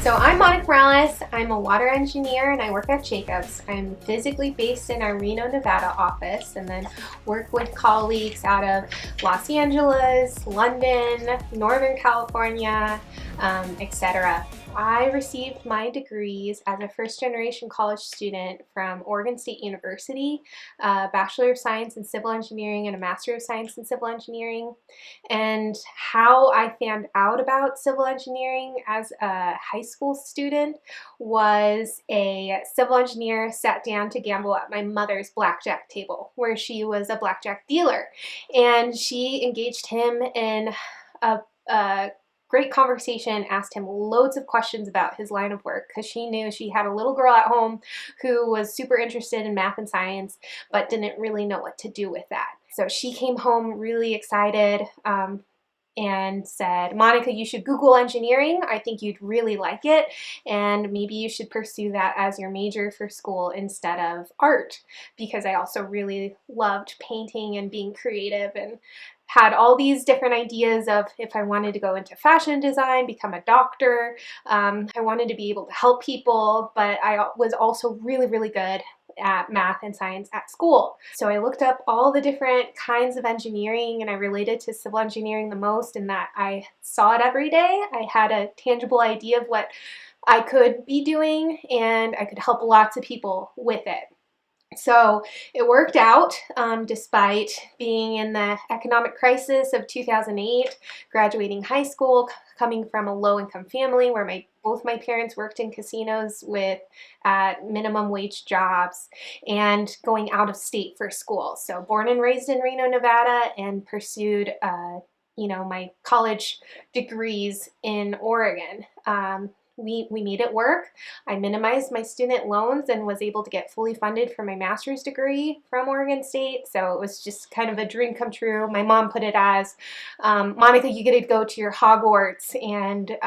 So I'm Monica Morales. I'm a water engineer and I work at Jacobs. I'm physically based in our Reno, Nevada office and then work with colleagues out of Los Angeles, London, Northern California, etc. I received my degrees as a first-generation college student from Oregon State University, a Bachelor of Science in Civil Engineering and a Master of Science in Civil Engineering. And how I found out about civil engineering as a high school student was a civil engineer sat down to gamble at my mother's blackjack table, where she was a blackjack dealer. And she engaged him in a great conversation, asked him loads of questions about his line of work because she knew she had a little girl at home who was super interested in math and science but didn't really know what to do with that. So she came home really excited and said, Monica, you should Google engineering. I think you'd really like it, and maybe you should pursue that as your major for school instead of art, because I also really loved painting and being creative and had all these different ideas of if I wanted to go into fashion design, become a doctor. I wanted to be able to help people, but I was also really, really good at math and science at school. So I looked up all the different kinds of engineering and I related to civil engineering the most in that I saw it every day. I had a tangible idea of what I could be doing and I could help lots of people with it. So it worked out despite being in the economic crisis of 2008, graduating high school, coming from a low-income family where both my parents worked in casinos with minimum wage jobs, and going out of state for school. So born and raised in Reno, Nevada, and pursued my college degrees in Oregon. We made it work. I minimized my student loans and was able to get fully funded for my master's degree from Oregon State. So it was just kind of a dream come true. My mom put it as, Monica, you get to go to your Hogwarts, and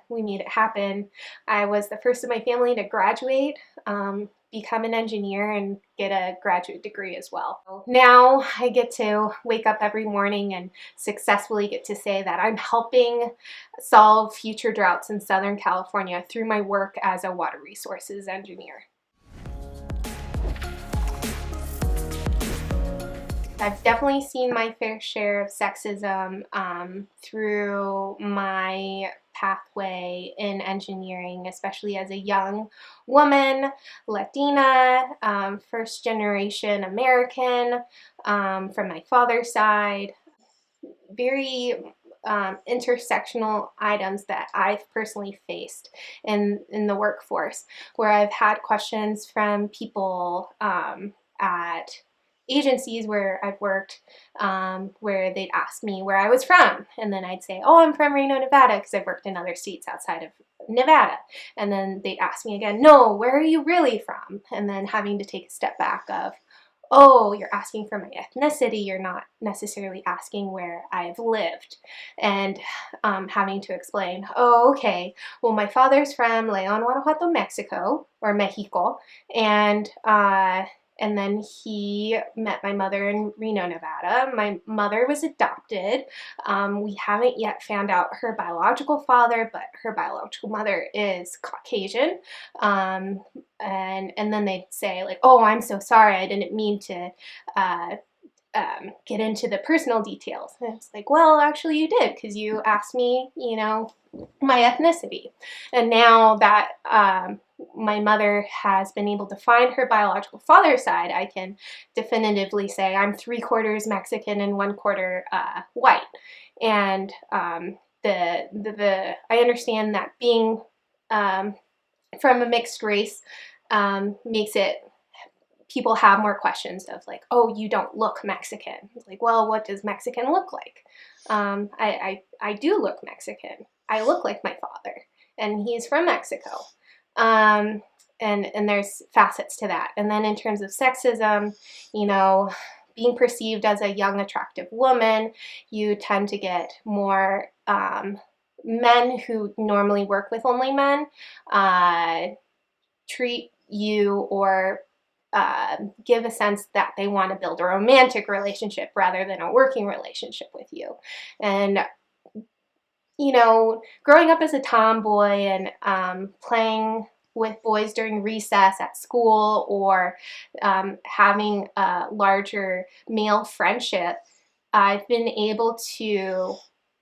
we made it happen. I was the first of my family to graduate, become an engineer, and get a graduate degree as well. Now I get to wake up every morning and successfully get to say that I'm helping solve future droughts in Southern California through my work as a water resources engineer. I've definitely seen my fair share of sexism through my pathway in engineering, especially as a young woman, Latina, first generation American from my father's side. Very intersectional items that I've personally faced in the workforce, where I've had questions from people at agencies where I've worked, where they'd ask me where I was from, and then I'd say, oh, I'm from Reno, Nevada, because I've worked in other states outside of Nevada. And then they'd ask me again, no, where are you really from? And then having to take a step back of, oh, you're asking for my ethnicity, you're not necessarily asking where I've lived. And having to explain, oh, okay, well, my father's from León, Guanajuato, Mexico, or Mexico, and then he met my mother in Reno, Nevada. My mother was adopted. We haven't yet found out her biological father, but her biological mother is Caucasian. And then they'd say, like, oh, I'm so sorry, I didn't mean to get into the personal details. And it's like, well, actually you did, because you asked me, my ethnicity. And now that my mother has been able to find her biological father's side, I can definitively say I'm 3/4 Mexican and 1/4 white. And I understand that being from a mixed race makes it, people have more questions of like, oh, you don't look Mexican. It's like, well, what does Mexican look like? I do look Mexican. I look like my father, and he's from Mexico. And there's facets to that. And then in terms of sexism, being perceived as a young, attractive woman, you tend to get more men who normally work with only men treat you or give a sense that they want to build a romantic relationship rather than a working relationship with you. And growing up as a tomboy and playing with boys during recess at school, or having a larger male friendship, I've been able to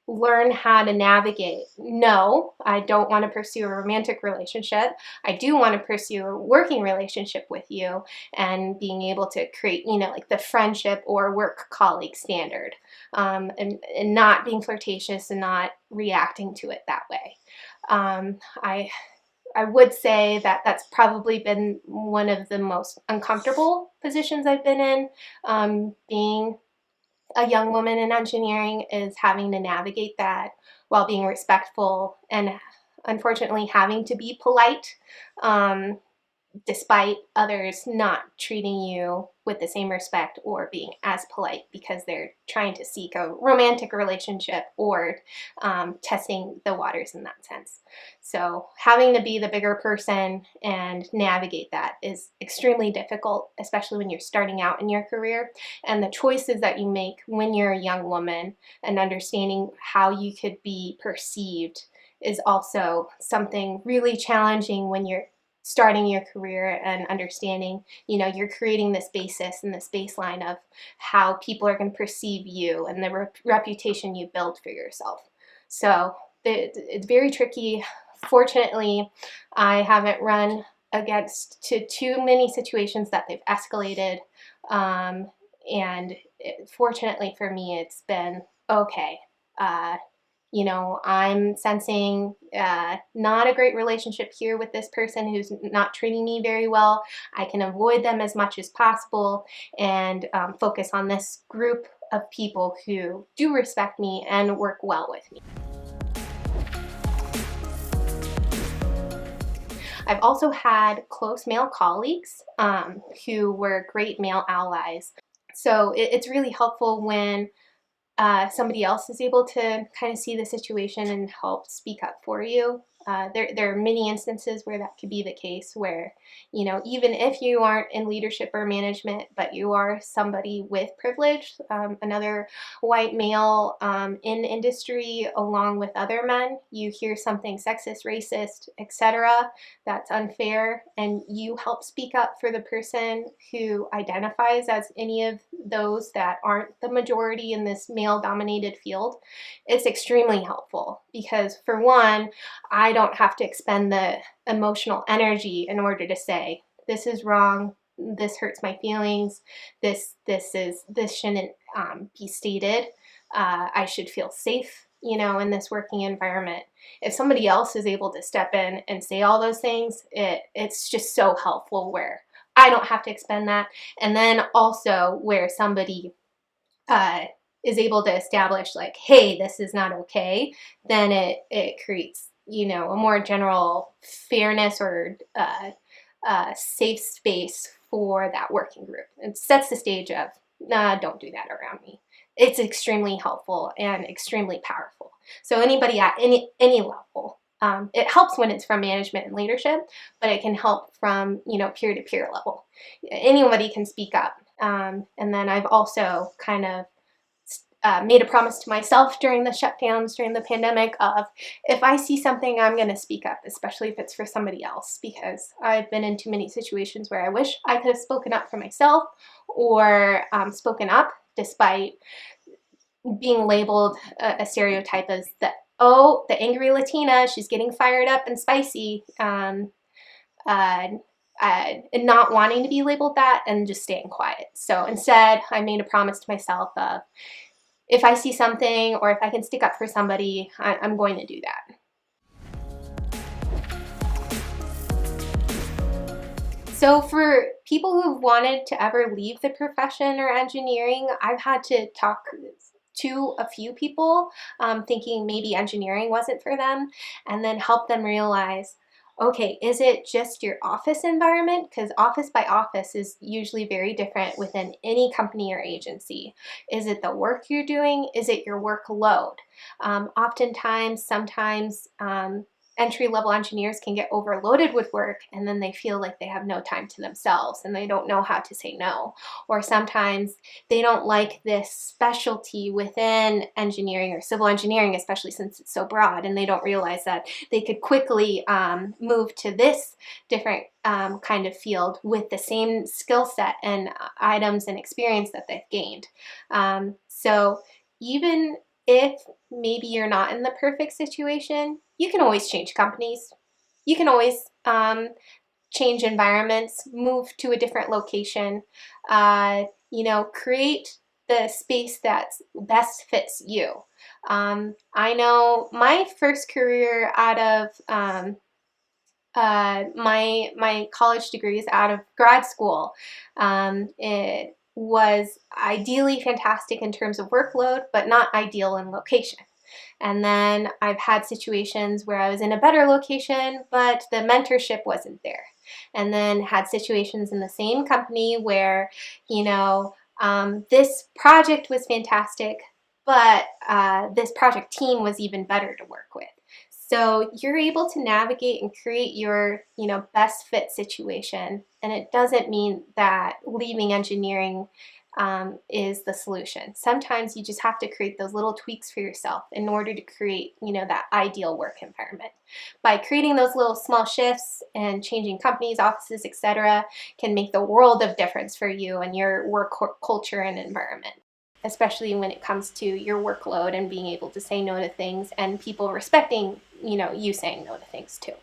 learn how to navigate. No, I don't want to pursue a romantic relationship. I do want to pursue a working relationship with you, and being able to create, like the friendship or work colleague standard, and not being flirtatious and not reacting to it that way. I would say that that's probably been one of the most uncomfortable positions I've been in, being a young woman in engineering, is having to navigate that while being respectful, and unfortunately having to be polite, despite others not treating you with the same respect or being as polite because they're trying to seek a romantic relationship, or testing the waters in that sense. So having to be the bigger person and navigate that is extremely difficult, especially when you're starting out in your career. And the choices that you make when you're a young woman, and understanding how you could be perceived, is also something really challenging when you're starting your career, and understanding, you're creating this basis and this baseline of how people are going to perceive you, and the reputation you build for yourself. So it's very tricky. Fortunately, I haven't run against too many situations that they've escalated. And fortunately for me, it's been okay. I'm sensing not a great relationship here with this person who's not treating me very well. I can avoid them as much as possible, and focus on this group of people who do respect me and work well with me. I've also had close male colleagues who were great male allies. So it's really helpful when somebody else is able to kind of see the situation and help speak up for you. There are many instances where that could be the case, where, even if you aren't in leadership or management, but you are somebody with privilege, another white male in industry along with other men, you hear something sexist, racist, etc., that's unfair, and you help speak up for the person who identifies as any of those that aren't the majority in this male-dominated field. It's extremely helpful because, for one, I don't have to expend the emotional energy in order to say, this is wrong, this hurts my feelings, this shouldn't be stated. I should feel safe, in this working environment. If somebody else is able to step in and say all those things, it's just so helpful, where I don't have to expend that. And then also where somebody is able to establish, like, hey, this is not okay, then it creates, a more general fairness, or safe space for that working group. It sets the stage of, nah, don't do that around me. It's extremely helpful and extremely powerful. So anybody at any level, it helps when it's from management and leadership, but it can help from, peer-to-peer level. Anybody can speak up. And then I've also kind of made a promise to myself during the shutdowns, during the pandemic, of, if I see something, I'm going to speak up, especially if it's for somebody else, because I've been in too many situations where I wish I could have spoken up for myself, or spoken up despite being labeled a stereotype as the angry Latina, she's getting fired up and spicy, and not wanting to be labeled that, and just staying quiet. So instead, I made a promise to myself of, if I see something, or if I can stick up for somebody, I'm going to do that. So for people who've wanted to ever leave the profession or engineering, I've had to talk to a few people, thinking maybe engineering wasn't for them, and then help them realize, okay, is it just your office environment? Because office by office is usually very different within any company or agency. Is it the work you're doing? Is it your workload? Sometimes entry-level engineers can get overloaded with work, and then they feel like they have no time to themselves and they don't know how to say no. Or sometimes they don't like this specialty within engineering or civil engineering, especially since it's so broad, and they don't realize that they could quickly move to this different kind of field with the same skill set and items and experience that they've gained. So even if maybe you're not in the perfect situation, you can always change companies. You can always change environments, move to a different location, create the space that best fits you. I know my first career out of my college degrees out of grad school. It was ideally fantastic in terms of workload, but not ideal in location. And then I've had situations where I was in a better location, but the mentorship wasn't there. And then had situations in the same company where, this project was fantastic, but this project team was even better to work with. So you're able to navigate and create your, best fit situation. And it doesn't mean that leaving engineering is the solution. Sometimes you just have to create those little tweaks for yourself in order to create, that ideal work environment. By creating those little small shifts and changing companies, offices, etc., can make the world of difference for you and your work culture and environment, especially when it comes to your workload and being able to say no to things and people respecting, you saying no to things too.